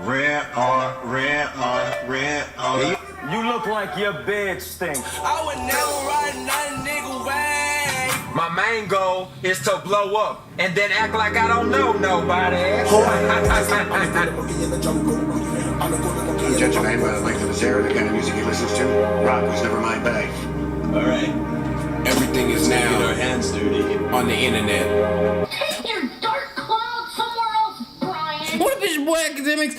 Red on. You look like your bed stinks. I would never ride another nigga way. My main goal is to blow up and then act like I don't know nobody. Judge a man by the length of his hair, the kind of music he listens to. Rock was never my bag. All right. Everything is now Get our hands dirty. on the internet. Take your dark cloud somewhere else, Brian. What up, it's your boy Academics?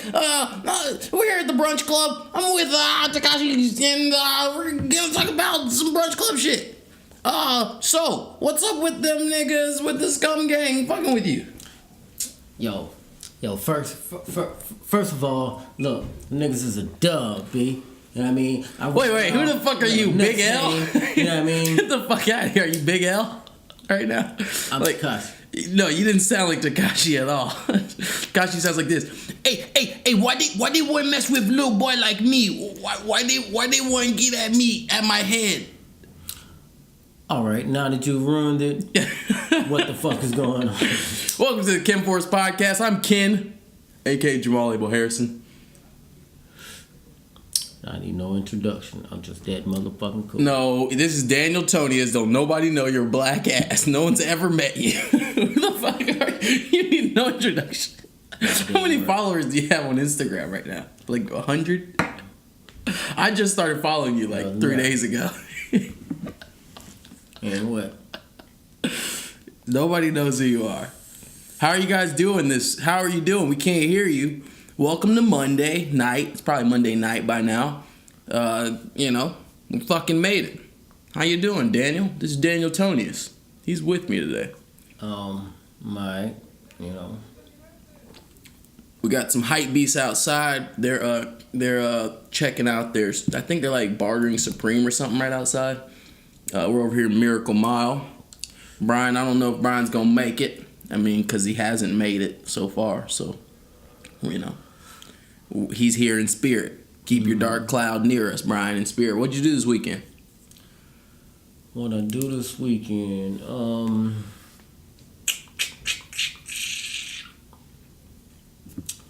We're here at the Brunch Club. I'm with Tekashi, and we're gonna talk about some Brunch Club shit. So what's up with them niggas with the scum gang fucking with you? Yo, first of all, look, niggas is a dub, B. You know what I mean? Wait, who the fuck are you, Big L? You know what I mean? Get the fuck out of here, are you Big L? Right now? I'm like, Tekashi. No, you didn't sound like Tekashi at all. Tekashi sounds like this. Hey, why they want to mess with little boy like me? Why they want to get at me, at my head? All right, now that you've ruined it, what the fuck is going on? Welcome to the Kenforce podcast. I'm Ken, a.k.a. Jamaal and Harrison. I need no introduction. I'm just that motherfucking cool. No, this is Daniel Tonius. Don't nobody know your black ass. No one's ever met you. Who the fuck are you? You need no introduction. How many followers do you have on Instagram right now? Like 100? I just started following you like 3 days ago. And what? Nobody knows who you are. How are you guys doing this? How are you doing? We can't hear you. Welcome to Monday night. It's probably Monday night by now. We fucking made it. How you doing, Daniel? This is Daniel Tonius. He's with me today. We got some hype beasts outside. They're checking out their. I think they're like bartering Supreme or something right outside. We're over here in Miracle Mile. Brian, I don't know if Brian's gonna make it. I mean, because he hasn't made it so far. So, he's here in spirit. Keep your dark cloud near us, Brian, in spirit. What'd you do this weekend? What I do this weekend?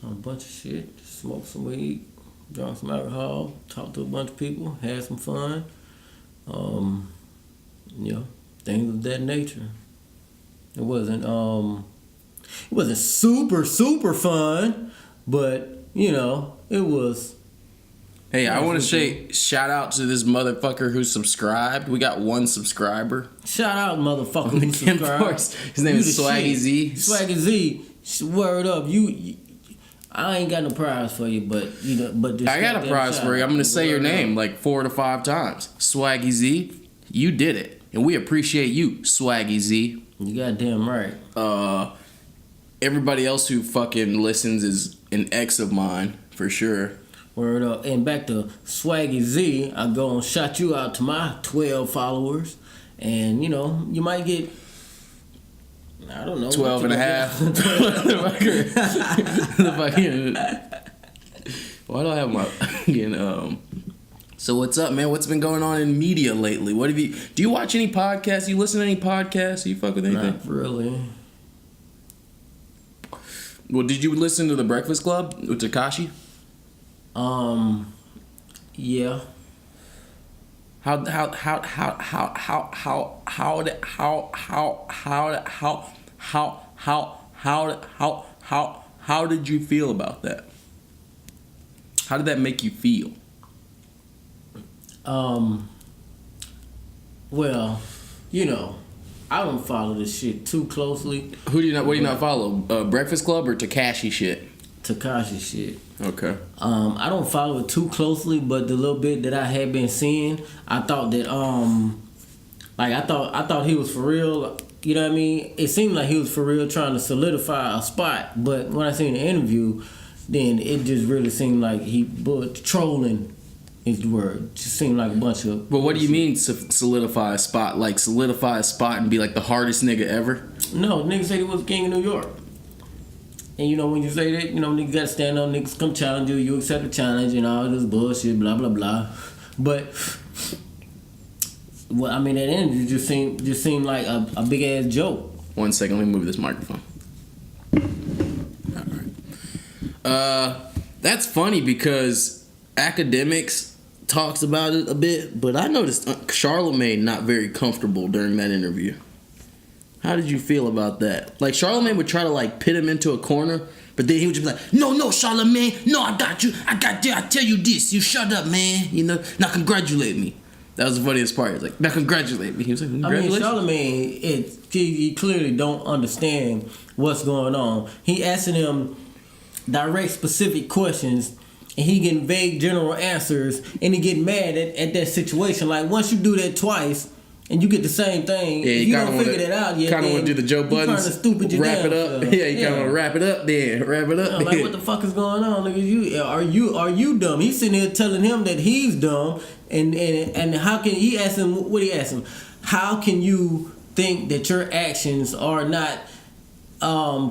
A bunch of shit. Smoked some weed, drank some alcohol, talked to a bunch of people, had some fun. Things of that nature. It wasn't super fun, but it was. Hey, I want to say shout out to this motherfucker who subscribed. We got one subscriber. Shout out, motherfucker, who subscribed. His name is Swaggy Z. Swaggy Z, word up. I ain't got no prize for you, but I got a prize for you. I'm gonna say your name like 4 to 5 times. Swaggy Z, you did it, and we appreciate you, Swaggy Z. You goddamn right. Everybody else who fucking listens is an ex of mine for sure. Word up. And back to Swaggy Z, I go and shout you out to my 12 followers, and you might get. I don't know. 12 and a half. Why do I have my So what's up, man? What's been going on in media lately? Do you watch any podcasts? You listen to any podcasts? You fuck with anything? Not really. Well, did you listen to The Breakfast Club with Tekashi? Yeah. How did you feel about that? How did that make you feel? Well, I don't follow this shit too closely. What do you not follow? Breakfast Club or Tekashi shit? Tekashi shit. Okay. I don't follow it too closely, but the little bit that I had been seeing, I thought that I thought he was for real. You know what I mean? It seemed like he was for real trying to solidify a spot. But when I seen the interview, then it just really seemed like trolling is the word. Just seemed like a bunch of. But what do you mean solidify a spot? Like solidify a spot and be like the hardest nigga ever? No, niggas said he was king of New York. And when you say that, niggas gotta stand up, niggas come challenge you, you accept the challenge and all this bullshit, blah blah blah. But that interview just seemed like a big ass joke. 1 second, let me move this microphone. Alright. That's funny because academics talks about it a bit, but I noticed Charlemagne not very comfortable during that interview. How did you feel about that? Like, Charlemagne would try to, like, pit him into a corner, but then he would just be like, no, Charlemagne, no, I got you, I tell you this, you shut up, man, you know, now congratulate me. That was the funniest part. He was like, now congratulate me. He was like, congratulations. I mean, Charlemagne, he clearly don't understand what's going on. He asking him direct, specific questions, and he getting vague, general answers, and he getting mad at that situation. Like, once you do that twice, and you get the same thing, if you don't figure that out yet, kind of want to do the Joe Budden, wrap it up. Yeah, you kind of want to wrap it up then. Wrap it up. Like, what the fuck is going on? Nigga, are you dumb? He's sitting here telling him that he's dumb, and how can he ask him? What he asked him? How can you think that your actions are not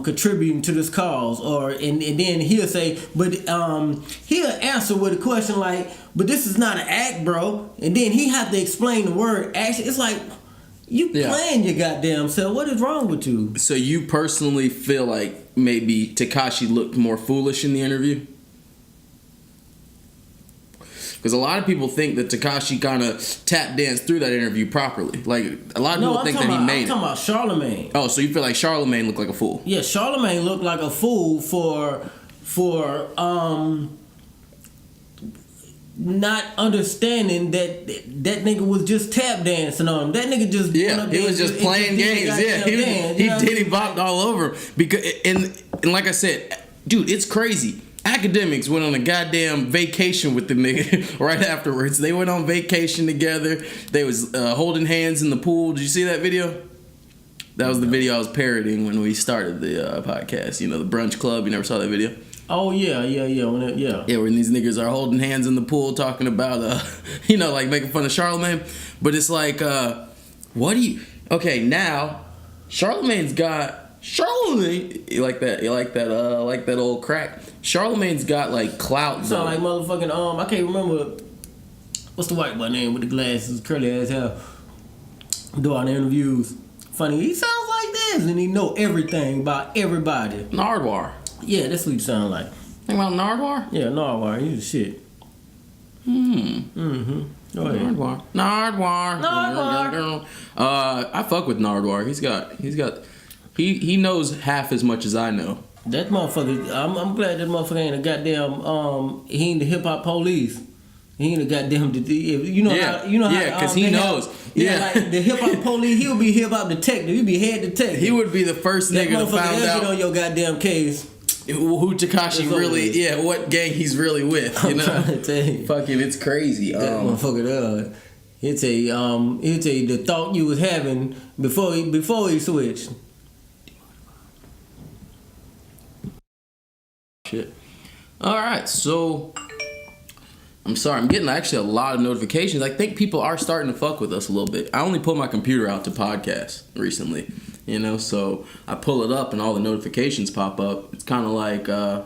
contributing to this cause? Or and then he'll say, but he'll answer with a question like, but this is not an act, bro. And then he have to explain the word action. It's like, you playing your goddamn self. What is wrong with you? So you personally feel like maybe Tekashi looked more foolish in the interview? Because a lot of people think that Tekashi kind of tap danced through that interview properly. Like, a lot of people think that he made it. I'm talking about Charlemagne. Oh, so you feel like Charlemagne looked like a fool? Yeah, Charlemagne looked like a fool for not understanding that nigga was just tap dancing on him. That nigga just he was just playing games. Yeah, he bopped all over him. Because and like I said, dude, it's crazy. Academics went on a goddamn vacation with the nigga right afterwards. They went on vacation together. They was holding hands in the pool. Did you see that video? That was the video I was parodying when we started the podcast. You know, the brunch club. You never saw that video? Oh yeah. Yeah, when these niggas are holding hands in the pool talking about, like making fun of Charlemagne. But it's like, okay, now, Charlemagne's got, you like that old crack. Charlemagne's got like clout. Sound like motherfucking, I can't remember, what's the white boy name with the glasses, curly ass hair, doing interviews. Funny, he sounds like this, and he know everything about everybody. Nardwuar. Yeah, that's what he sound like. Think about Nardwuar? Yeah, Nardwuar. He's the shit. Mm-hmm. Go ahead. Nardwuar. I fuck with Nardwuar. He knows half as much as I know. That motherfucker. I'm glad that motherfucker ain't a goddamn. He ain't the hip hop police. He ain't a goddamn. How because he knows. Like the hip hop police. He'll be hip hop detective. He'll be head detective. He would be the first nigga to find out get on your goddamn case. Who Tekashi really, what gang he's really with, you know? I'm trying to tell you. Fucking, it's crazy. That motherfucker, he'll tell you the thought you was having before he switched. Shit. All right, so I'm sorry, I'm getting actually a lot of notifications. I think people are starting to fuck with us a little bit. I only pulled my computer out to podcast recently. So I pull it up and all the notifications pop up. It's kind of like, I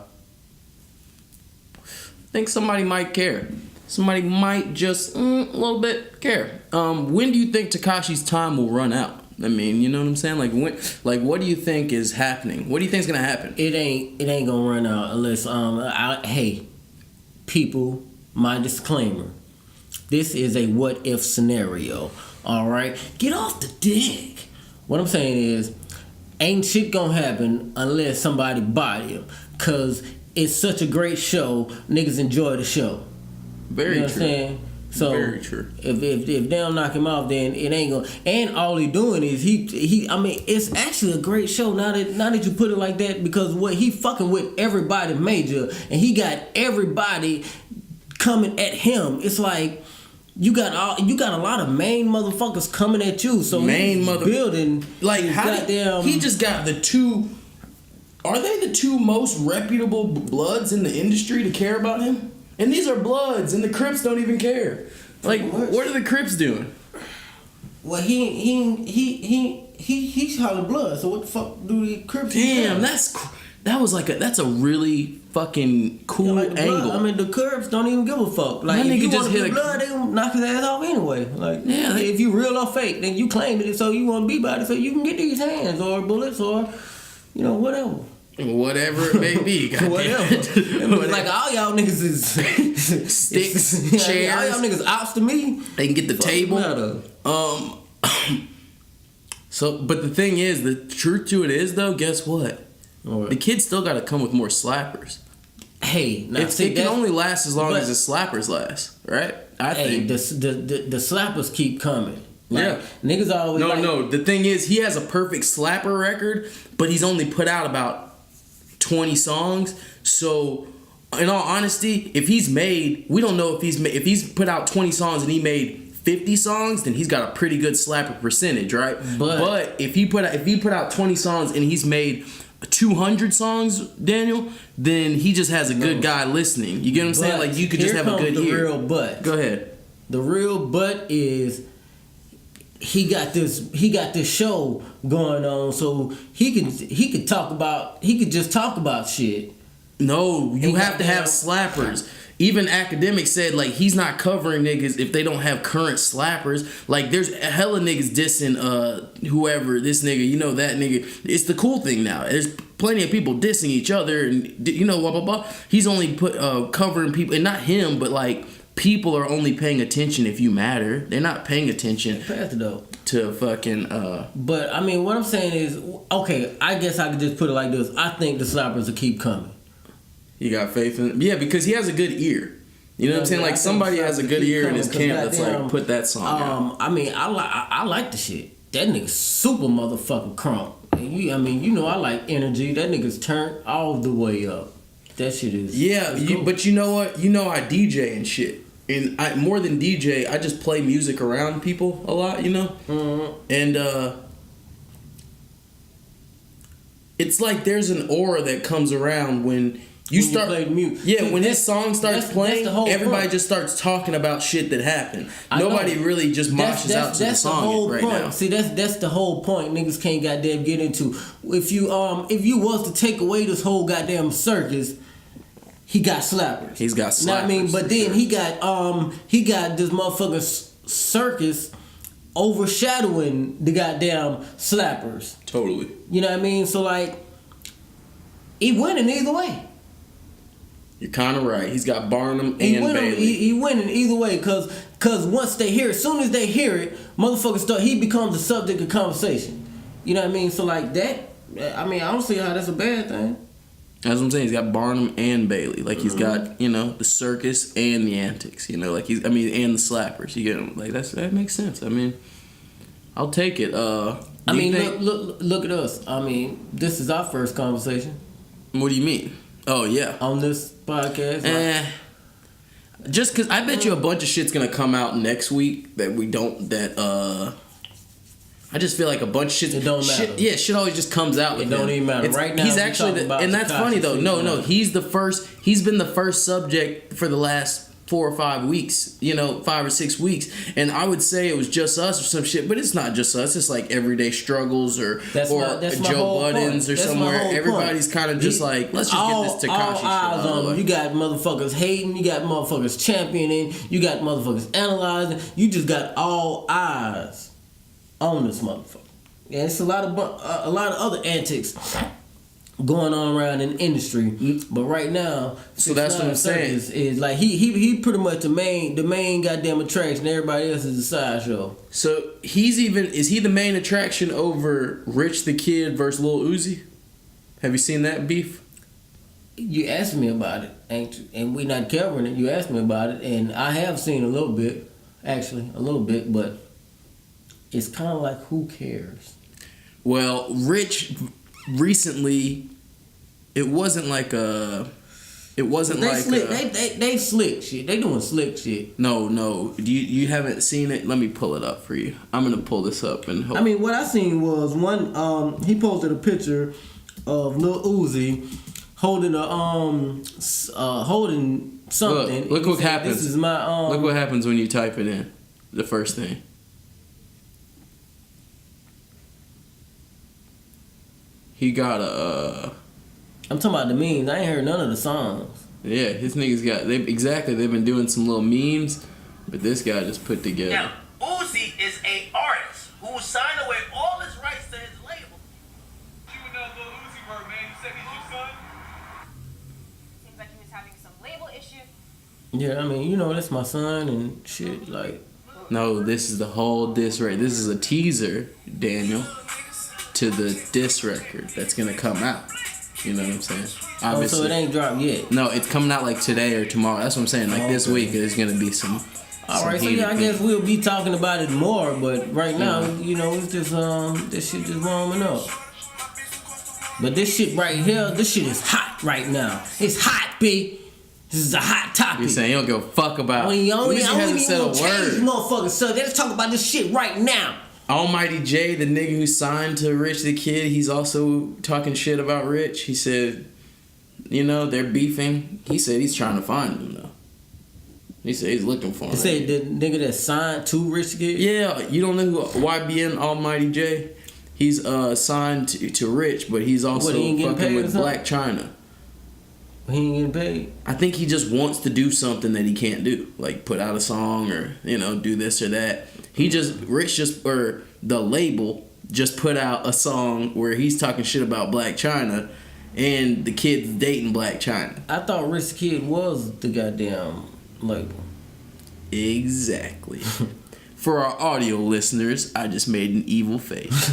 think somebody might care. Somebody might just a little bit care. When do you think Tekashi's time will run out? I mean, you know what I'm saying? Like what do you think is happening? What do you think is gonna happen? It ain't gonna run out unless hey, people, my disclaimer. This is a what if scenario. All right, get off the dick. What I'm saying is, ain't shit gonna happen unless somebody body him. Cause it's such a great show, niggas enjoy the show. Very true. What I'm saying? So very true. If they don't knock him off, then it ain't gonna. And all he doing is he. I mean, it's actually a great show now that you put it like that, because what he fucking with everybody major, and he got everybody coming at him. It's like. You got a lot of main motherfuckers coming at you. So building like he just got the two. Are they the two most reputable bloods in the industry to care about him? And these are bloods, and the Crips don't even care. Like, what are the Crips doing? Well, he's hollering blood. So what the fuck do the Crips? Damn, that's a really fucking cool angle. I mean, the Crips don't even give a fuck. Like, that if you just want to hit blood, they gonna knock his ass off anyway. Like, if you real or fake, then you claim it, so you want to be about it, so you can get these hands or bullets or, whatever. Whatever it may be. Whatever. Like all y'all niggas is sticks, chairs. All y'all niggas ops to me. They can get the table. So, but the thing is, the truth to it is though, guess what? The kids still got to come with more slappers. Hey, now, it can only last as long as the slappers last, right? I think the slappers keep coming. Like, niggas always no. The thing is, he has a perfect slapper record, but he's only put out about 20 songs. So, in all honesty, if he's made, we don't know if he's put out 20 songs and he made 50 songs, then he's got a pretty good slapper percentage, right? But if he put out 20 songs and he's made 200 songs, Daniel, then he just has a good guy listening. You get what I'm saying? Like you could just have a good ear. Real but. Go ahead. The real but is he got this show going on, so he could just talk about shit. No, you have to have slappers. Even academics said like he's not covering niggas if they don't have current slappers. Like there's hella niggas dissing whoever, this nigga, you know that nigga. It's the cool thing now. There's plenty of people dissing each other and you know blah blah blah. He's only covering people, and not him, but like people are only paying attention if you matter. They're not paying attention to fucking But I mean what I'm saying is, okay, I guess I could just put it like this. I think the slappers will keep coming. You got faith in him? Yeah, because he has a good ear. You know what I'm saying? Like somebody has a good ear in his camp that's like put that song out. I mean, I like the shit. That nigga's super motherfucking crunk. And you know I like energy. That nigga's turned all the way up. That shit is cool. But you know what? You know I DJ and shit. And I more than DJ, I just play music around people a lot, you know? Mm-hmm. And it's like there's an aura that comes around when you play music. Yeah, when his song starts playing, everybody just starts talking about shit that happened. Nobody really just marches out to the song right now. See, that's the whole point. Niggas can't goddamn get into. If you was to take away this whole goddamn circus, he got slappers. He's got slappers. Know what I mean? But then he got this motherfucking circus overshadowing the goddamn slappers. Totally. You know what I mean? So like, he winning either way. You're kind of right. He's got Barnum and Bailey. He winning either way, cause once they hear it, as soon as they hear it, motherfuckers he becomes the subject of conversation. You know what I mean? So like that, I mean, I don't see how that's a bad thing. That's what I'm saying. He's got Barnum and Bailey. Like he's got, you know, the circus and the antics. You know, like and the slappers. You get him? Like that makes sense. I mean, I'll take it. Look at us. I mean, this is our first conversation. What do you mean? Oh yeah, on this podcast. Just because I bet you a bunch of shit's gonna come out next week that we don't. I just feel like a bunch of shit. It don't matter. Shit always just comes out. It don't even matter. Right now, he's actually and that's Tekashi funny though. No, he's the first. He's been the first subject for the last 4 or 5 weeks. You know, 5 or 6 weeks. And I would say it was just us or some shit, but it's not just us. It's like Everyday Struggles or Joe Budden's or somewhere. Everybody's kind of just like, let's just get this Tekashi shit out of the way. You got motherfuckers hating. You got motherfuckers championing. You got motherfuckers analyzing. You just got all eyes on this motherfucker. Yeah, it's a lot of other antics going on around in the industry, but right now, so that's what I'm saying. Is like he pretty much the main goddamn attraction. Everybody else is a sideshow. So is he the main attraction over Rich the Kid versus Lil Uzi? Have you seen that beef? You asked me about it, and we not covering it. You asked me about it, and I have seen a little bit, but it's kind of like, who cares? Well, Rich recently, it wasn't like they slick shit. They doing slick shit. No. You haven't seen it? Let me pull it up for you. I'm gonna pull this up and hope. I mean, what I seen was one. He posted a picture of Lil Uzi holding holding something. Look what happens. This is my Look what happens when you type it in. The first thing. He got I'm talking about the memes. I ain't heard none of the songs. Yeah, his niggas got... They've been doing some little memes, but this guy just put together. Now, Uzi is an artist who signed away all his rights to his label. You know Lil Uzi Vert, man. You said he's your Yeah, I mean, you know, that's my son and shit. Like, No, this is the whole diss record. This is a teaser, Daniel, to the diss record that's gonna come out. You know what I'm saying? Obviously. so it ain't dropped yet. No, it's coming out like today or tomorrow. That's what I'm saying. Like this Okay. week, there's gonna be some. All right, so heated yeah, I things. guess we'll be talking about it more, but right now, you know, it's just this shit just warming up. But this shit right here, this shit is hot right now. It's hot, B. This is a hot topic. You're saying you don't give a fuck about. I Nigga hasn't said a change, word. motherfucker. So let's talk about this shit right now. Almighty J, the nigga who signed to Rich the Kid, he's also talking shit about Rich. He said, you know, they're beefing. He said he's trying to find him though. He said he's looking for him. They said the nigga that signed to Rich Kid. Yeah, you don't know who YBN Almighty J? He's signed to Rich, but he's also What, he ain't getting fucking paid or with something? Black China. He ain't getting paid. I think he just wants to do something that he can't do, like put out a song or you know do this or that. Or the label just put out a song where he's talking shit about Black China, and the kid's dating Black China. I thought Rich Kid was the goddamn label. Exactly. For our audio listeners, I just made an evil face.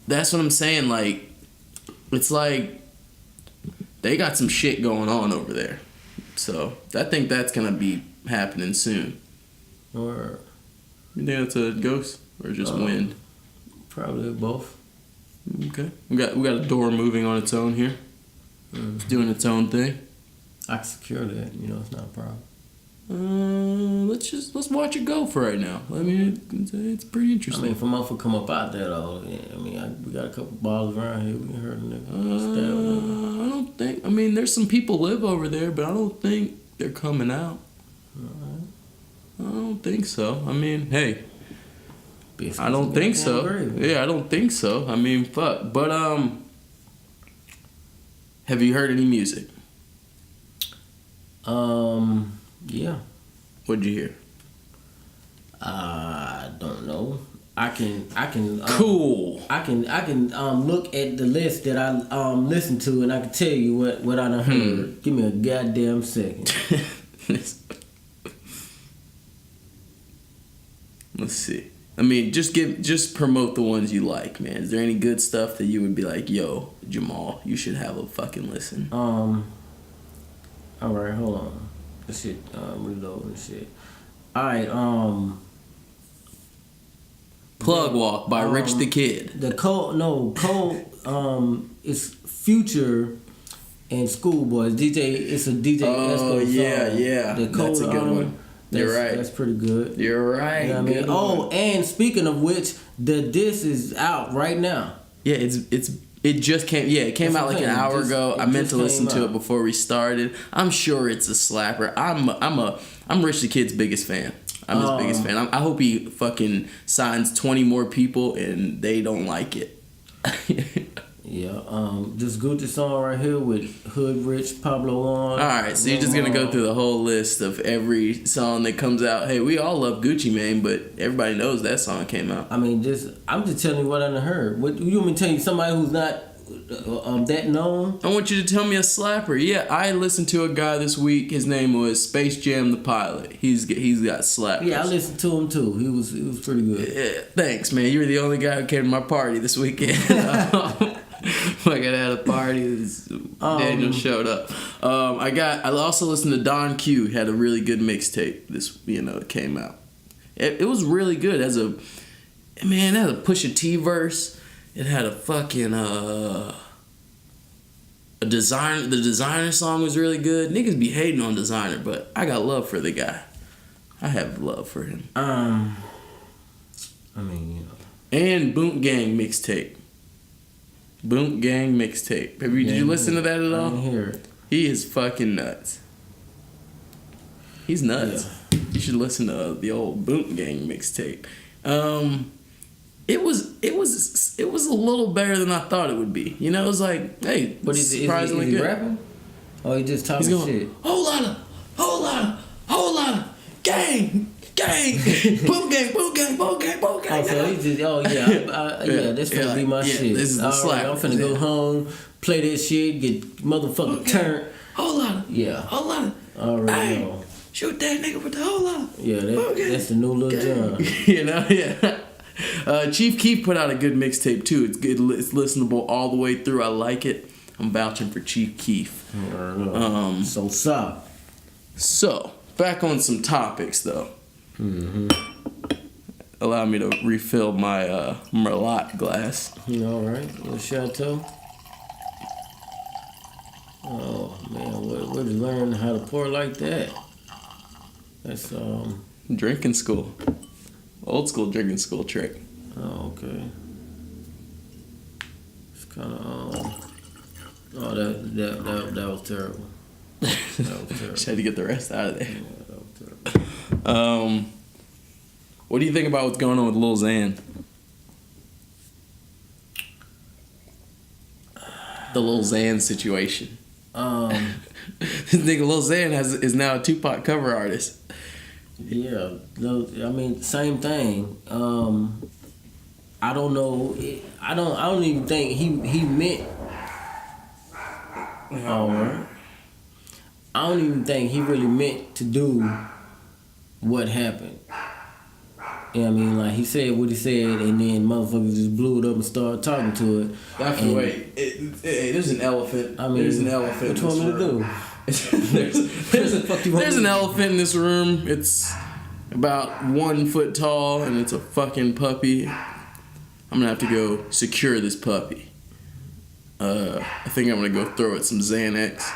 That's what I'm saying. Like, it's like they got some shit going on over there. So I think that's gonna be happening soon. Or You think that's a ghost or just wind? probably both. Okay. We got a door moving on its own here. It's doing its own thing. I can secure that. You know, it's not a problem. Let's watch it go for right now. I mean, it's pretty I interesting. mean, if a motherfucker come up out there though, yeah, I mean, we got a couple balls around here. We can hurt a nigga. Stab a nigga. I don't think. I mean, there's some people live over there, but I don't think they're coming out. I don't think so. I mean, hey, Biscuits I don't and think goddamn so. gravy. Yeah, I don't think so. I mean, fuck. But have you heard any music? Yeah. What'd you hear? I don't know. I can. Cool. I can look at the list that I listened to and I can tell you what I done heard. Give me a goddamn second. Let's see. I mean, just promote the ones you like, man. Is there any good stuff that you would be like, yo, Jamaal, you should have a fucking listen? All right, hold on. This shit reload and shit. All right, Plug Walk by Rich the Kid. the Cole it's Future and Schoolboys. It's a DJ Oh, Esco yeah, song. yeah. The That's a good one. You're right. That's pretty good. You're right. You know what I mean? Good Oh, one. and speaking of which, the disc is out right now. Yeah, it just came. Yeah, it came That's out what like I'm an saying. hour ago. It I meant just to listen came to out. it before we started. I'm sure it's a slapper. I'm Rich the Kid's biggest fan. I'm his biggest fan. I hope he fucking signs 20 more people and they don't like it. Yeah, this Gucci song right here with Hood Rich, Pablo Juan. All right, so you're just gonna go through the whole list of every song that comes out. Hey, we all love Gucci Mane, but everybody knows that song came out. I mean, I'm just telling you what I done heard. What you want me to tell you? Somebody who's not that known? I want you to tell me a slapper. Yeah, I listened to a guy this week. His name was Space Jam the Pilot. He's got slappers. Yeah, I listened to him too. He was pretty good. Yeah, thanks, man. You were the only guy who came to my party this weekend. Like I had a party. Daniel showed up. I also listened to Don Q. He had a really good mixtape. It came out. It was really good. It had a Pusha T verse. It had a fucking a designer. The Designer song was really good. Niggas be hating on Designer, but I got love for the guy. I have love for him. I mean, you know. And Boom Gang mixtape. Boom Gang mixtape. Did you listen to that at all? I didn't hear it. He is fucking nuts. He's nuts. Yeah. You should listen to the old Boom Gang mixtape. It was a little better than I thought it would be. You know, it was like, hey, But is surprisingly he good. rapping? Or he just talking He's going, shit? whole lot of, gang, boom gang, boom gang, boom gang, boom Oh, so he just, yeah, this finna be my shit. This is the All slap. right, I'm finna go home, play that shit, get motherfucking turned. Whole lot. Yeah. Whole lot. Already know. Shoot that nigga with the whole lot. Yeah, that's the new Lil Jon. You know, yeah. Chief Keef put out a good mixtape too. It's good. It's listenable all the way through. I like it. I'm vouching for Chief Keef. So stop. So back on some topics though. Mm-hmm. Allow me to refill my Merlot glass. All right, little Chateau. Oh man, where did you learn how to pour like that? That's Drinking school. Old school drinking school trick. Oh, okay. It's kind of oh, that was terrible. That was terrible. Just had to get the rest out of there. Yeah, that was terrible. What do you think about what's going on with Lil Xan? The Lil Xan situation. This nigga Lil Xan is now a Tupac cover artist. Yeah, I mean, same thing. I don't know. I don't even think he meant. I don't even think he really meant to do what happened. You know what I mean? Like, he said what he said, and then motherfuckers just blew it up and started talking to it. There's an elephant. I mean, there's an elephant. What you want me to do? There's an elephant in this room. It's about 1 foot tall, and it's a fucking puppy. I'm gonna have to go secure this puppy. I think I'm gonna go throw it some Xanax.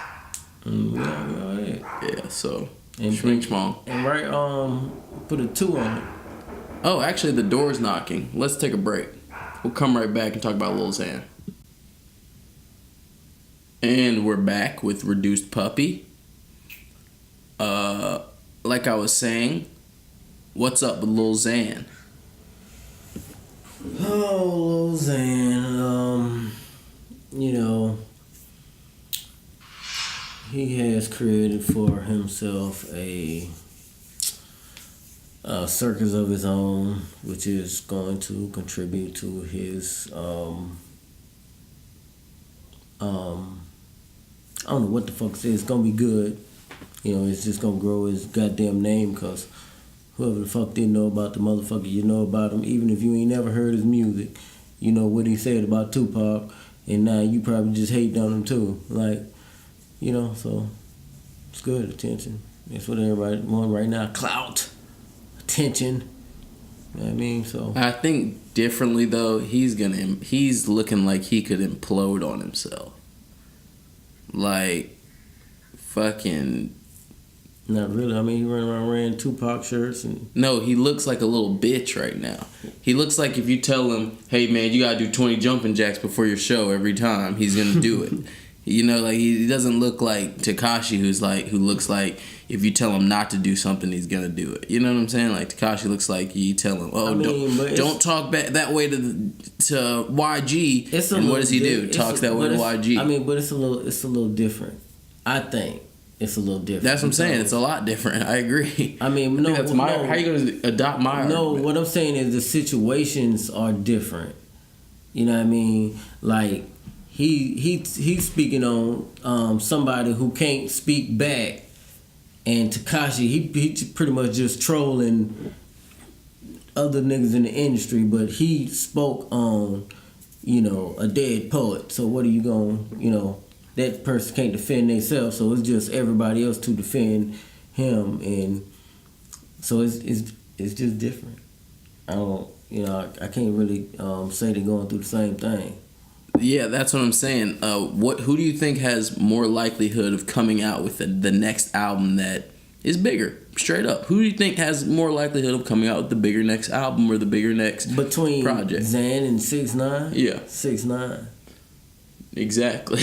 Yeah, so schming schmong. And put a 2 on it. Oh, actually, the door's knocking. Let's take a break. We'll come right back and talk about Lil Xan. And we're back with Reduced Puppy. Like I was saying, what's up with Lil Xan? Oh, Lil Xan, you know, he has created for himself a circus of his own, which is going to contribute to his I don't know what the fuck it is. It's gonna be good. You know, it's just gonna grow his goddamn name, cause whoever the fuck didn't know about the motherfucker, you know about him. Even if you ain't never heard his music, you know what he said about Tupac, and now you probably just hate on him too. Like, you know, so it's good. Attention. That's what everybody want right now. Clout. Attention. You know what I mean? So I think differently though. He's looking like he could implode on himself. Like, fucking. Not really. I mean, he ran around wearing Tupac shirts and. No, he looks like a little bitch right now. He looks like if you tell him, "Hey man, you gotta do 20 jumping jacks before your show every time," he's gonna do it. You know, like he doesn't look like Tekashi, who looks like if you tell him not to do something, he's gonna do it. You know what I'm saying? Like Tekashi looks like you tell him, don't talk back that way to YG. And what does he do? Talks that way to YG. I mean, but it's a little different. I think it's a little different. That's what I'm saying. It's a lot different. I agree. I mean, no, that's my. How you gonna adopt my? No, argument? what I'm saying is the situations are different. You know what I mean? Like. He's speaking on somebody who can't speak back, and Tekashi he pretty much just trolling other niggas in the industry, but he spoke on, you know, a dead poet. So what are you going, that person can't defend themselves, so it's just everybody else to defend him, and so it's just different. I don't, I can't really say they're going through the same thing. Yeah, that's what I'm saying. Who do you think has more likelihood of coming out with the next album that is bigger? Straight up, who do you think has more likelihood of coming out with the bigger next album or the bigger next between project? Xan and 6ix9ine? Yeah, 6ix9ine. Exactly.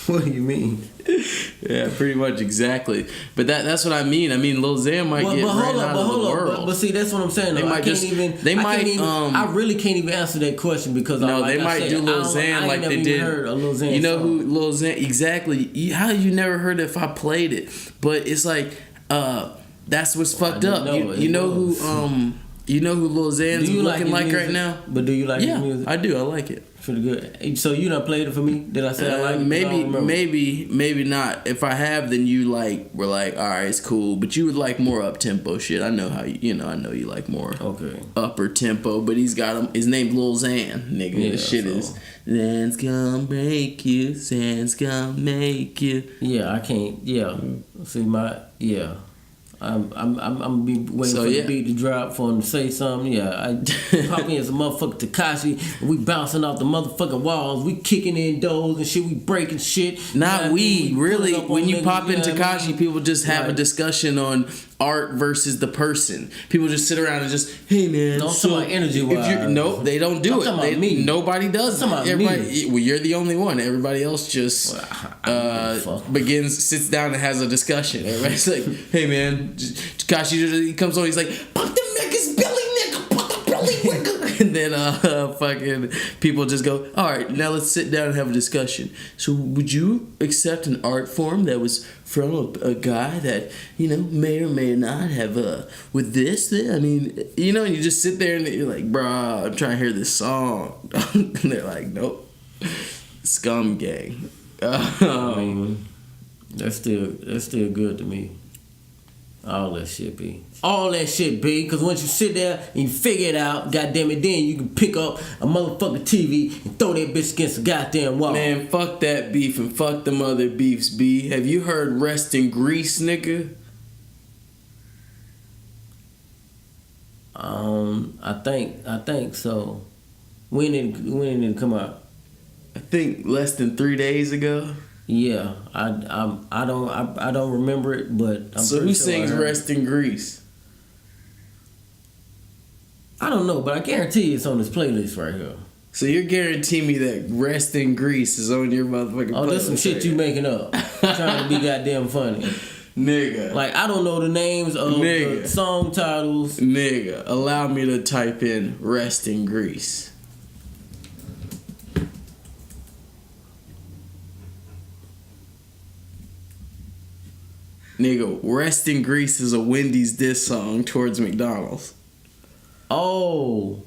What do you mean? Yeah, pretty much exactly. But that's what I mean. I mean, Lil Xan might get ran out of the world. But see, that's what I'm saying. I really can't even answer that question because they might do Lil Xan like they did. Heard a Lil Xan know song. who Lil Xan exactly? How you never heard it if I played it? But it's like That's what's fucked didn't up. know it. You know It was. who you know who Lil Xan's Do you looking his like music? right now? But do you like his Yeah, music? I do. I like it. Pretty good. So you done played it for me? Did I say I like it? I don't remember. Maybe not. If I have, then you were like, all right, it's cool. But you would like more up tempo shit. I know how I know you like more upper tempo. But he's got him. His name's Lil Xan, nigga. Yeah, This shit is Xan's gonna break you. Xan's gonna make you. Yeah, I can't. Yeah, see I'm be waiting for the beat to drop for him to say something. Yeah, I pop in as a motherfucker Tekashi, and we bouncing off the motherfucking walls. We kicking in doors and shit. We breaking shit. Not we really. When you niggas, pop in you know what I Tekashi, mean? people just have a Right. discussion on art versus the person. People just sit around and just, hey man. No, I'm talking about energy-wise. No, they don't do I'm it. talking about me. Nobody does it. I'm talking about Everybody, well, you're the only one. Everybody else just sits down and has a discussion. Everybody's like, hey man, Tekashi, he comes on, he's like, pop the niggas belly nigga, pop the belly nigga. And then fucking people just go, all right, now let's sit down and have a discussion. So would you accept an art form that was from a guy that, may or may not have with this? I mean, and you just sit there and you're like, bruh, I'm trying to hear this song. And they're like, nope, Scum Gang. I mean, that's still good to me. All that shit be. Because once you sit there and you figure it out, goddamn it, then you can pick up a motherfucking TV and throw that bitch against the goddamn wall. Man, fuck that beef and fuck them other beefs, B. Have you heard Rest in Grease, nigga? I think so. When did it come out? I think less than 3 days ago. Yeah, I don't remember it, but I'm so pretty who sure sings Rest in Grease? I don't know, but I guarantee it's on this playlist right here. So you're guaranteeing me that Rest in Grease is on your motherfucking playlist? Oh, that's some shit you making up, trying to be goddamn funny, nigga. Like I don't know the names of the song titles. Nigga, allow me to type in Rest in Grease. Nigga, Rest in Grease is a Wendy's diss song towards McDonald's. Oh.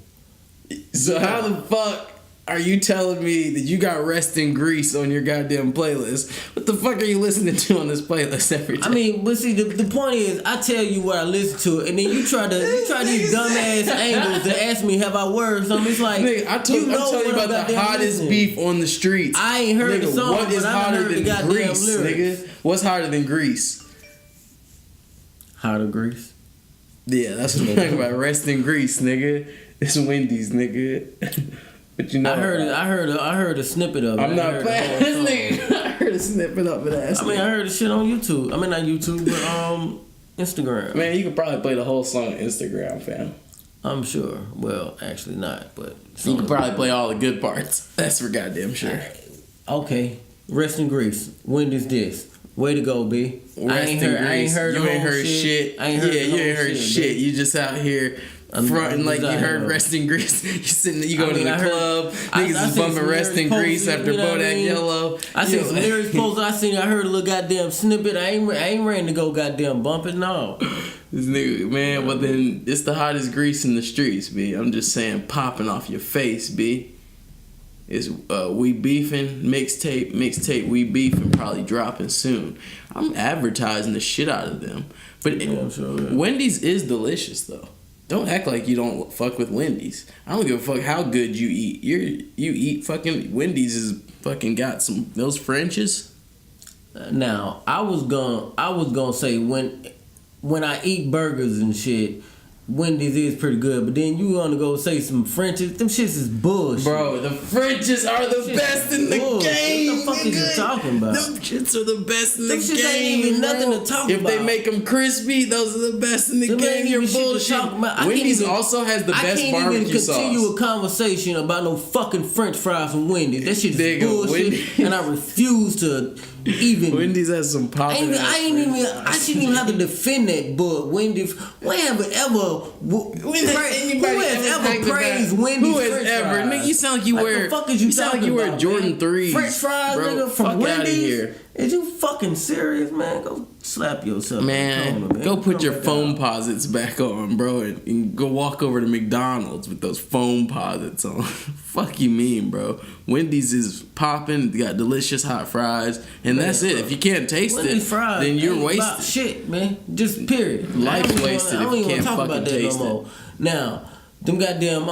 So how the fuck are you telling me that you got Rest in Grease on your goddamn playlist? What the fuck are you listening to on this playlist every day? I mean, but see, the point is, I tell you what I listen to, and then you try these dumbass angles to ask me have I heard something. It's like, nigga, I'm telling you about the hottest beef on the streets. I ain't heard the song, what is but hotter heard than the goddamn Grease, lyrics. nigga? What's hotter than Grease? Hotter Grease? Yeah, that's what I'm talking about. Rest in Grease, nigga. It's Wendy's, nigga. But you know, I heard a snippet of it. I'm not playing this nigga. I heard a snippet of it. I heard the shit on YouTube. I mean, not YouTube, but Instagram. Man, you could probably play the whole song on Instagram, fam. I'm sure. Well, actually not, but you could probably play all the good parts. That's for goddamn sure. Okay, Rest in Grease. When is this? Way to go, B. I ain't heard you ain't heard shit. You ain't heard shit. You just out here fronting like you heard Rest in Grease. You go to the club, niggas is bumping Rest in Grease after Bodak Yellow. I seen some lyrics posted. I heard a little goddamn snippet. I ain't ready to go goddamn bump it, no. This nigga, man, but then it's the hottest grease in the streets, B. I'm just saying, popping off your face, B. It's We Beefing mixtape We Beefing probably dropping soon. I'm advertising the shit out of them. But Wendy's is delicious though. Don't act like you don't fuck with Wendy's. I don't give a fuck how good you eat. You eat fucking Wendy's is fucking got some those Frenches. Now I was gonna say when I eat burgers and shit, Wendy's is pretty good, but then you want to go say some Frenches. Them shits is bullshit. Bro, the Frenches are the best in the game. What the fuck is you talking about? Them shits are the best in the game. Them ain't even nothing to talk if about. If they make them crispy, those are the best in the game. You're bullshit. Wendy's also has the best barbecue sauce. I can't even continue a conversation about no fucking French fries from Wendy's. That shit is bullshit, and I refuse to even. Wendy's has some popping. I shouldn't even have to defend that, but Wendy's. Who has ever praised Wendy's? Who has ever? Nigga, you sound like you wear. The fuck is you sound like you wear Jordan 3s. French fries, bro. Nigga, from fuck Wendy's. Out of here. Is you fucking serious, man? Go slap yourself. Man, in the corner, go put Come your back foam out. posits back on, bro, and go walk over to McDonald's with those foam posits on. Fuck you mean, bro? Wendy's is popping, got delicious hot fries, and that's it. If you can't taste Wendy's it, fries then you're ain't about wasted. shit, man. Just period. Life's I don't even wasted wanna- I if don't you even can't wanna talk fucking about that taste no more. Now, them goddamn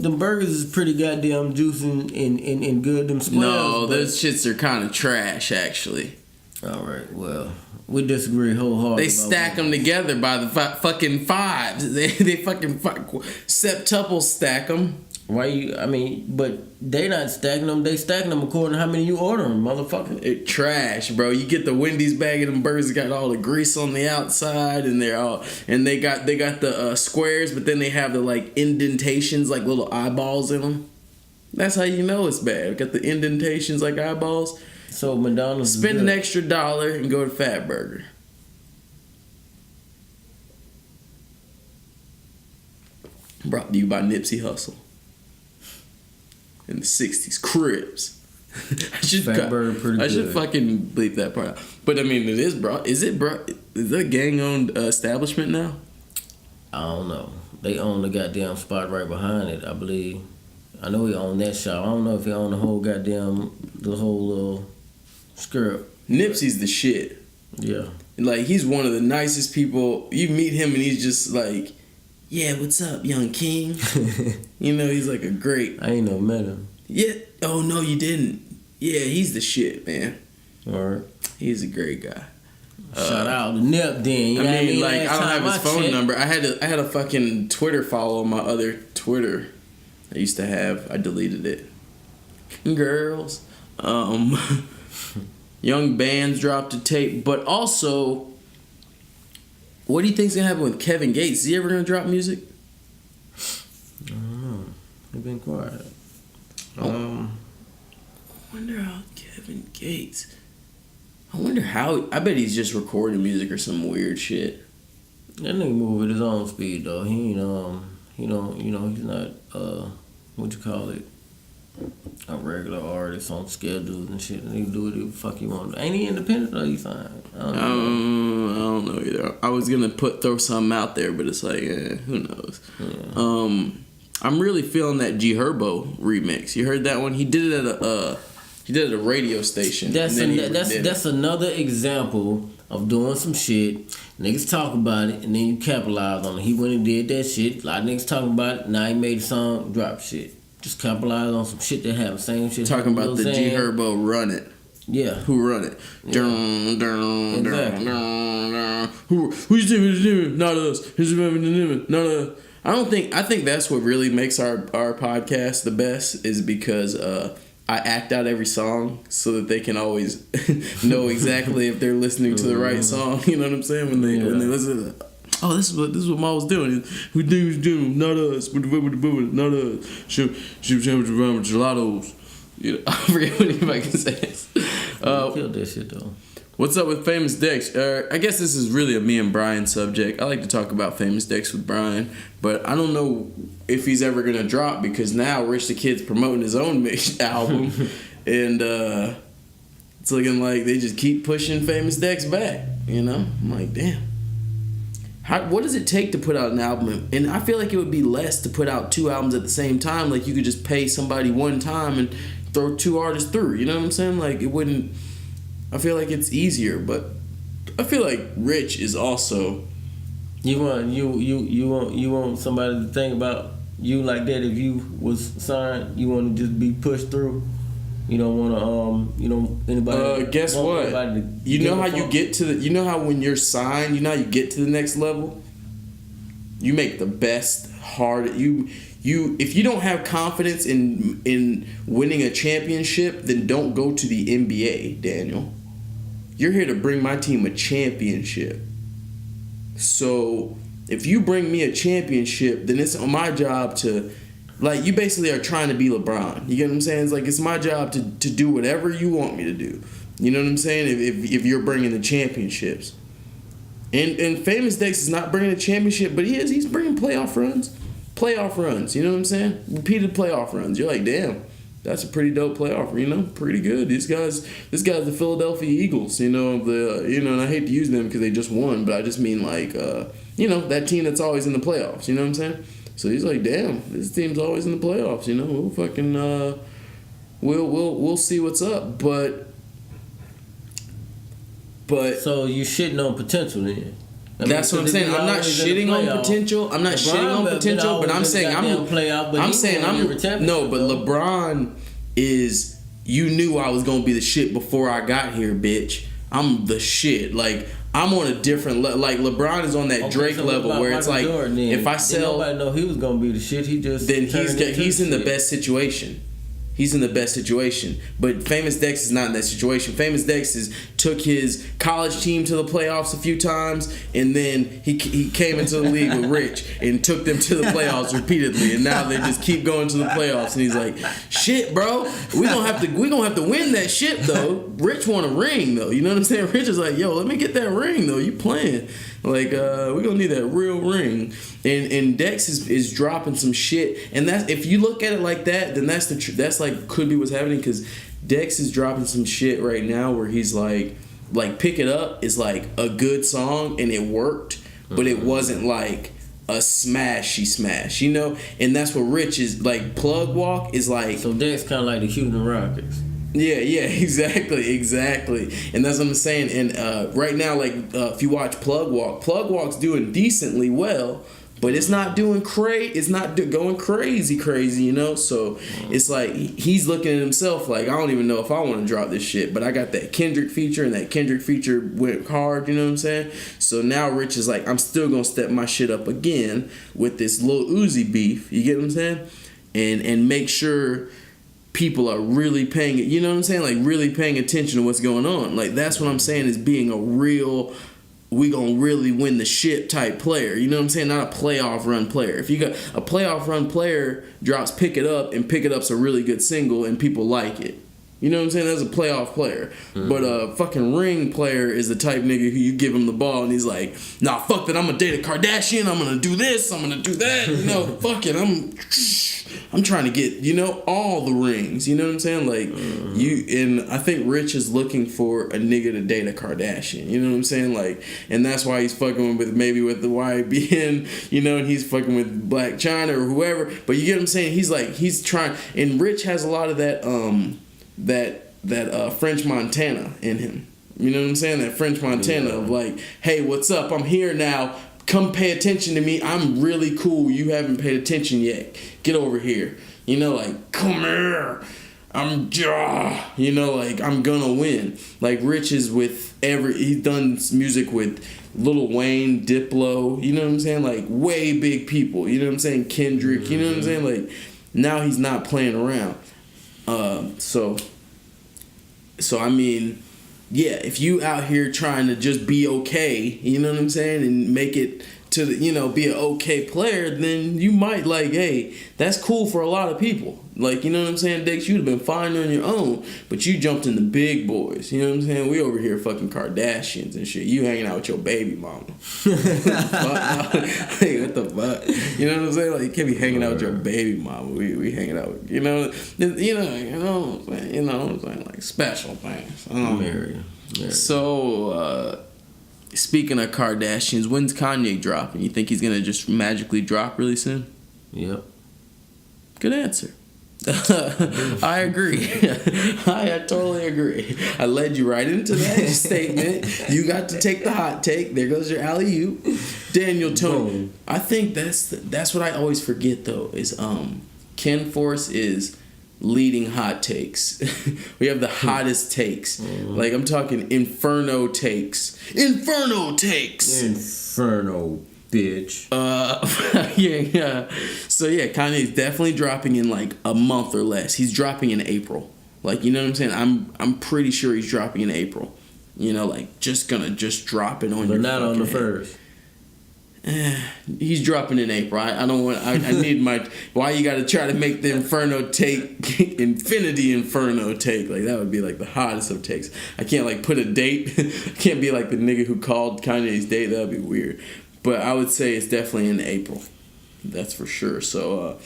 them burgers is pretty goddamn juicy and good. Them squares. No, but- those shits are kind of trash, actually. All right, well, we disagree wholeheartedly. They stack them together by the fucking fives. They fucking septuple stack them. Why you? I mean, but they not stacking them. They stacking them according to how many you order them, motherfucker. It trash, bro. You get the Wendy's bag of them burgers, got all the grease on the outside, and they got the squares, but then they have the like indentations, like little eyeballs in them. That's how you know it's bad. Got the indentations like eyeballs. So McDonald's Spend is an good. extra $1 and go to Fat Burger. Brought to you by Nipsey Hussle. In the 60s, Cribs. Fat Burger pretty I should good. fucking bleep that part out. But I mean, it is, bro. Is it, bro? Is that a gang-owned establishment now? I don't know. They own the goddamn spot right behind it, I believe. I know he own that shop. I don't know if he own the whole little skirt. Nipsey's the shit. Yeah. Like, he's one of the nicest people. You meet him and he's just like, yeah, what's up, young king? You know, he's like a great. I ain't never met him. Yeah. Oh, no, you didn't. Yeah, he's the shit, man. All right. He's a great guy. Shout out to Nip then. You know what I mean? like, Last I don't have time his phone checked- number. I had a fucking Twitter follow on my other Twitter I used to have. I deleted it. Girls. Young Bands dropped a tape. But also, what do you think's gonna happen with Kevin Gates? Is he ever gonna drop music? I don't know. He been quiet. I wonder how Kevin Gates. I wonder how. I bet he's just recording music or some weird shit. That nigga move at his own speed though. He ain't he's not what you call it, a regular artist on schedules and shit. He do what the fuck he want. Ain't he independent or he signed? I don't know. I don't know either. I was gonna throw something out there, but it's like, who knows? Yeah. I'm really feeling that G Herbo remix. You heard that one? He did it at a radio station. That's and then that's another example of doing some shit. Niggas talk about it and then you capitalize on it. He went and did that shit. A lot of niggas talking about it. Now he made a song, drop shit. Just capitalize on some shit that happened. Same shit. talking happened, about you know the what G I'm saying? Herbo Run It. Yeah. Who run it? Exactly. Who's doing? Not us. Who's doing? Not us. I think that's what really makes our podcast the best is because I act out every song so that they can always know exactly if they're listening to the right song. You know what I'm saying? When they listen. Oh, this is what Ma was doing. Who doing? Not us. Not us. Shoot, gelatos. You know, I forget what if I can say this. Killed that shit though. What's up with Famous Dex? I guess this is really a me and Brian subject. I like to talk about Famous Dex with Brian, but I don't know if he's ever gonna drop because now Rich the Kid's promoting his own mixed album, and it's looking like they just keep pushing Famous Dex back. You know, I'm like, damn. What does it take to put out an album? And I feel like it would be less to put out 2 albums at the same time. Like you could just pay somebody one time and throw 2 artists through. You know what I'm saying? Like it wouldn't. I feel like it's easier, but I feel like Rich is also. You want somebody to think about you like that if you was signed. You want to just be pushed through. You don't want to anybody. Guess what? You know how you get to the. You know how when you're signed, you know how you get to the next level. You make the best hard. If you don't have confidence in winning a championship, then don't go to the NBA, Daniel. You're here to bring my team a championship. So if you bring me a championship, then it's my job to, like, you basically are trying to be LeBron. You get what I'm saying? It's like it's my job to do whatever you want me to do. You know what I'm saying? If you're bringing the championships. And Famous Dex is not bringing a championship, but he's bringing playoff runs. You know what I'm saying? Repeated playoff runs. You're like, damn, that's a pretty dope playoff. You know, pretty good. This guy's the Philadelphia Eagles. You know, and I hate to use them because they just won, but I just mean like you know, that team that's always in the playoffs. You know what I'm saying? So he's like, damn, this team's always in the playoffs. You know, we'll fucking we'll see what's up, but So you shitting on potential then? That's what I'm saying. I'm not shitting on potential. I'm not shitting on potential, but I'm saying no, but LeBron is. You knew I was gonna be the shit before I got here, bitch. I'm the shit. Like I'm on a different level. Like LeBron is on that Drake level where it's like Jordan, if I sell, nobody know he was gonna be the shit. He just then he's in the best situation. He's in the best situation. But Famous Dex is not in that situation. Famous Dex took his college team to the playoffs a few times, and then he came into the league with Rich and took them to the playoffs repeatedly, and now they just keep going to the playoffs. And he's like, "Shit, bro, we gonna have to win that shit though." Rich want a ring though. You know what I'm saying? Rich is like, "Yo, let me get that ring though. You playing? Like, we gonna need that real ring." And Dex is dropping some shit, and that's if you look at it like that, then that's like could be what's happening because Dex is dropping some shit right now where he's like Pick It Up is like a good song and it worked, but it wasn't like a smash, you know. And that's what Rich is like. Plug Walk is like so Dex kind of like the Houston Rockets. Yeah, exactly. And that's what I'm saying. And right now, like, if you watch Plug Walk's doing decently well, but it's not doing it's not going crazy, you know? So it's like he's looking at himself like, I don't even know if I want to drop this shit, but I got that Kendrick feature, and that Kendrick feature went hard, you know what I'm saying? So now Rich is like, I'm still going to step my shit up again with this Lil Uzi beef, you get what I'm saying? And make sure people are really paying it, you know what I'm saying? Like really paying attention to what's going on. Like that's what I'm saying is being a real, we gonna really win the shit type player. You know what I'm saying? Not a playoff run player. If you got a playoff run player drops Pick It Up, and Pick It Up's a really good single and people like it. You know what I'm saying? That's a playoff player. Mm-hmm. But a fucking ring player is the type nigga who you give him the ball and he's like, nah, fuck that, I'm gonna date a Kardashian, I'm gonna do this, I'm gonna do that. You know, fuck it, I'm trying to get, you know, all the rings. You know what I'm saying? Like, and I think Rich is looking for a nigga to date a Kardashian. You know what I'm saying? Like, and that's why he's fucking with the YBN, you know, and he's fucking with Black China or whoever. But you get what I'm saying? He's like, he's trying, and Rich has a lot of that, French Montana in him. You know what I'm saying? That French Montana of like, hey, what's up? I'm here now. Come pay attention to me. I'm really cool. You haven't paid attention yet. Get over here. You know, like, come here. You know, like, I'm gonna win. Like, Rich is with he's done music with Lil Wayne, Diplo, you know what I'm saying? Like, way big people. You know what I'm saying? Kendrick, you know what I'm saying? Like, now he's not playing around. So I mean, yeah, if you out here trying to just be okay, you know what I'm saying, and make it to the, you know, be an okay player, then you might like, hey, that's cool for a lot of people. Like, you know what I'm saying, Dex, you'd have been fine on your own, but you jumped in the big boys. You know what I'm saying? We over here fucking Kardashians and shit. You hanging out with your baby mama. Hey, what the fuck? You know what I'm saying? Like, you can't be hanging out with your baby mama. We hanging out with, you know what I'm saying? Like, special things. Mary. So, speaking of Kardashians, when's Kanye dropping? You think he's gonna just magically drop really soon? Yep. Good answer. I agree. I totally agree. I led you right into that statement. You got to take the hot take. There goes your alley-oop. Daniel Tonius. I think that's what I always forget though, is Kenforce is leading hot takes. We have the hottest takes. Like, I'm talking Inferno takes. Inferno, bitch. Yeah. So yeah, Kanye's definitely dropping in like a month or less. He's dropping in April. Like, you know what I'm saying? I'm pretty sure he's dropping in April. You know, like just drop it on. But your not on the head. First. He's dropping in April. I don't want. I need my. Why you got to try to make the Inferno take Infinity Inferno take? Like, that would be like the hottest of takes. I can't like put a date. I can't be like the nigga who called Kanye's date. That would be weird. But I would say it's definitely in April. That's for sure. So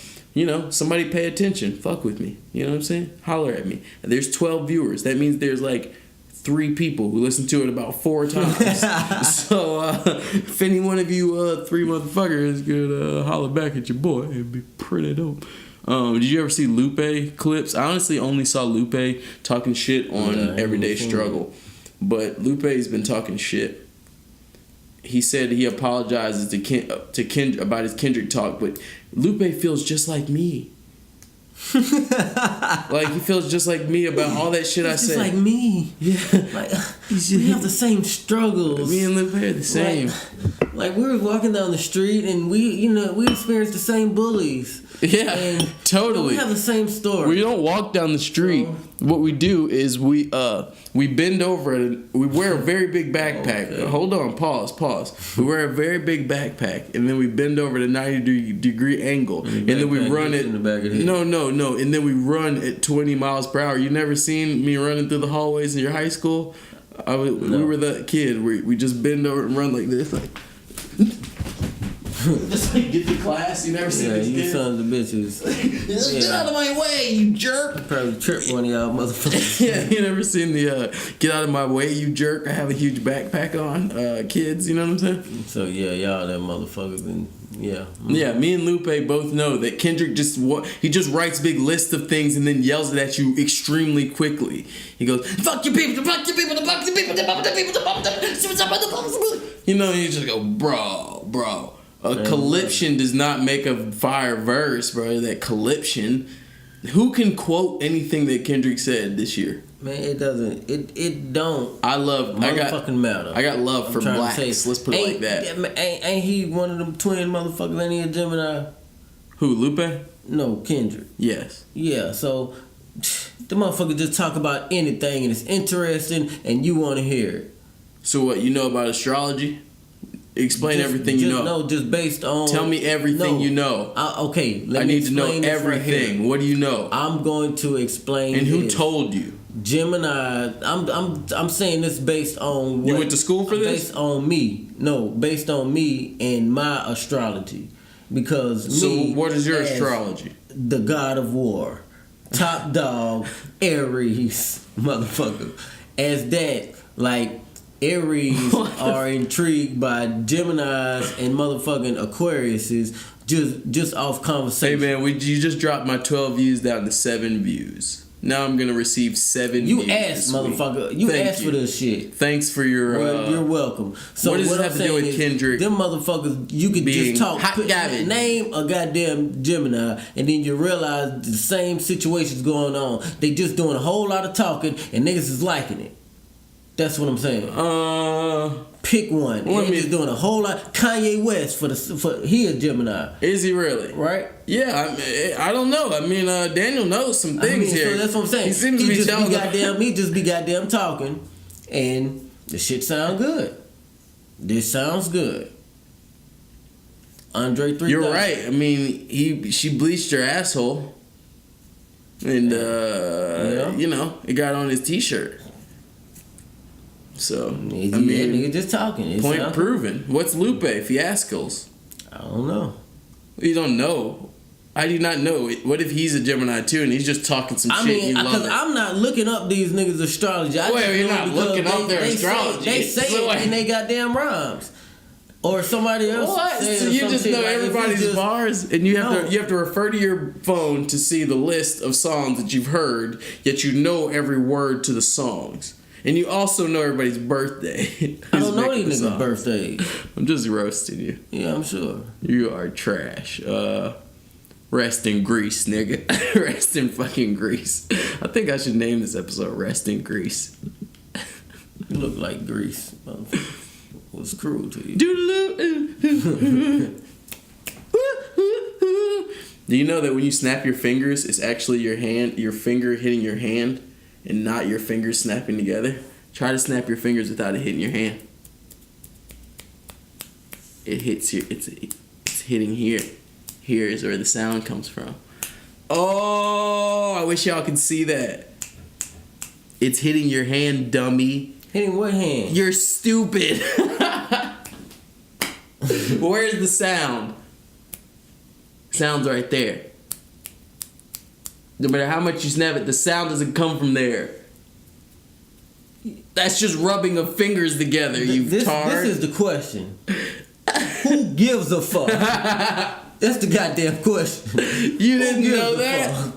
somebody pay attention. Fuck with me. You know what I'm saying? Holler at me. There's 12 viewers. That means there's like 3 people who listen to it about 4 times. So if any one of you 3 motherfuckers could holler back at your boy, it'd be pretty dope. Did you ever see Lupe clips? I honestly only saw Lupe talking shit on Everyday Struggle. But Lupe's been talking shit. He said he apologizes to Kendrick about his Kendrick talk, but Lupe feels just like me. Like he feels just like me about all that shit I said. Just like me. Yeah. Like we have the same struggles. Me and Lupe are the same. Like we were walking down the street and we experienced the same bullies. Yeah, and, totally. We have the same story. We don't walk down the street. What we do is we bend over and we wear a very big backpack. Okay. Hold on, pause. We wear a very big backpack and then we bend over at a 90-degree angle and then we run it. No, and then we run at 20 miles per hour. You never seen me running through the hallways in your high school? We were the kid. We just bend over and run like this, like. Just like get to class. You never seen these you kids? sons of bitches. Get out of my way, you jerk. Probably tripped one of y'all motherfuckers. Yeah, you never seen the get out of my way, you jerk. I have a huge backpack on. Kids, you know what I'm saying? So yeah, y'all that motherfuckers and yeah. Yeah, me and Lupe both know that Kendrick just writes big lists of things and then yells it at you extremely quickly. He goes, fuck your people, fuck your people, fuck your people, you know, and you just go, bro. A colliption does not make a fire verse, bro. That colliption. Who can quote anything that Kendrick said this year? Man, it doesn't. It don't. I matter. I got love for blacks. Let's put it like that. Ain't he one of them twin motherfuckers? Ain't he a Gemini? Who, Lupe? No, Kendrick. Yes. Yeah. So the motherfucker just talk about anything and it's interesting and you want to hear it. So what? You know about astrology? Explain everything you know. No, just based on. Tell me everything you know. Okay, I need to know everything. Right, what do you know? I'm going to explain. And who told you? Gemini. I'm saying this based on. You went to school for this? Based on me. No, based on me and my astrology, because so me. What is your astrology? The god of war, top dog, Aries, motherfucker. As that, like. Aries are intrigued by Geminis and motherfucking Aquariuses just off conversation. Hey man, you just dropped my 12 views down to 7 views. Now I'm gonna receive 7 views. You asked, motherfucker. You asked for this shit. Thanks for your. Well, you're welcome. So what does it have to do with Kendrick? Them motherfuckers, you could just talk. Name a goddamn Gemini, and then you realize the same situation's going on. They just doing a whole lot of talking, and niggas is liking it. That's what I'm saying. Pick one. He's doing a whole lot. Kanye West he a Gemini. Is he really? Right? Yeah. I don't know. I mean, Daniel knows some things here. So that's what I'm saying. He just be goddamn talking, and the shit sound good. This sounds good. Andre 3000. You're right. I mean, she bleached her asshole, and it got on his t-shirt. So, nigga just talking. Point proven. What's Lupe, fiascos? I don't know. You don't know. I do not know. What if he's a Gemini too and he's just talking some shit and you love it? I'm not looking up these niggas' astrology. You're not looking up their astrology. They say it in they goddamn rhymes. Or somebody else. What? So you just know everybody's bars, and you have to refer to your phone to see the list of songs that you've heard, yet you know every word to the songs. And you also know everybody's birthday. I don't know these niggas' birthdays. I'm just roasting you. Yeah, I'm sure. You are trash. Rest in grease, nigga. Rest in fucking grease. I think I should name this episode Rest in Grease. You look like grease, motherfucker. What's cruel to you? Do you know that when you snap your fingers, it's actually your finger hitting your hand? And not your fingers snapping together. Try to snap your fingers without it hitting your hand. It hits here. It's hitting here. Here is where the sound comes from. Oh, I wish y'all could see that. It's hitting your hand, dummy. Hitting what hand? You're stupid. Where's the sound? Sound's right there. No matter how much you snap it, the sound doesn't come from there. That's just rubbing of fingers together, you tard. This is the question. Who gives a fuck? That's the goddamn question. You didn't know that?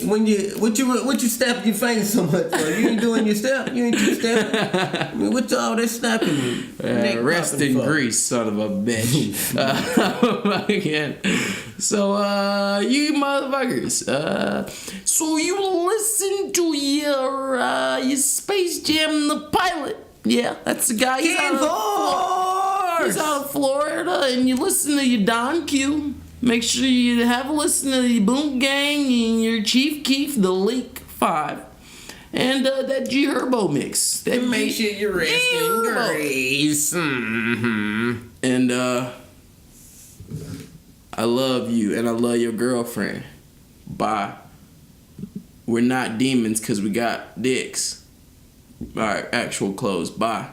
What you snapping your fingers so much for? You ain't doing your step. You ain't two stepping. I mean, what's all that snapping you? Rest in grease, son of a bitch. Again. So, you motherfuckers. So you listen to your Space Jam the pilot. Yeah, that's the guy. He's out of Florida, and you listen to your Don Q. Make sure you have a listen to the Boom Gang and your Chief Keef, the Leak 5. And that G Herbo mix. That Make sure you rest in grace. Mm-hmm. And I love you, and I love your girlfriend. Bye. We're not demons because we got dicks. Alright, actual clothes. Bye.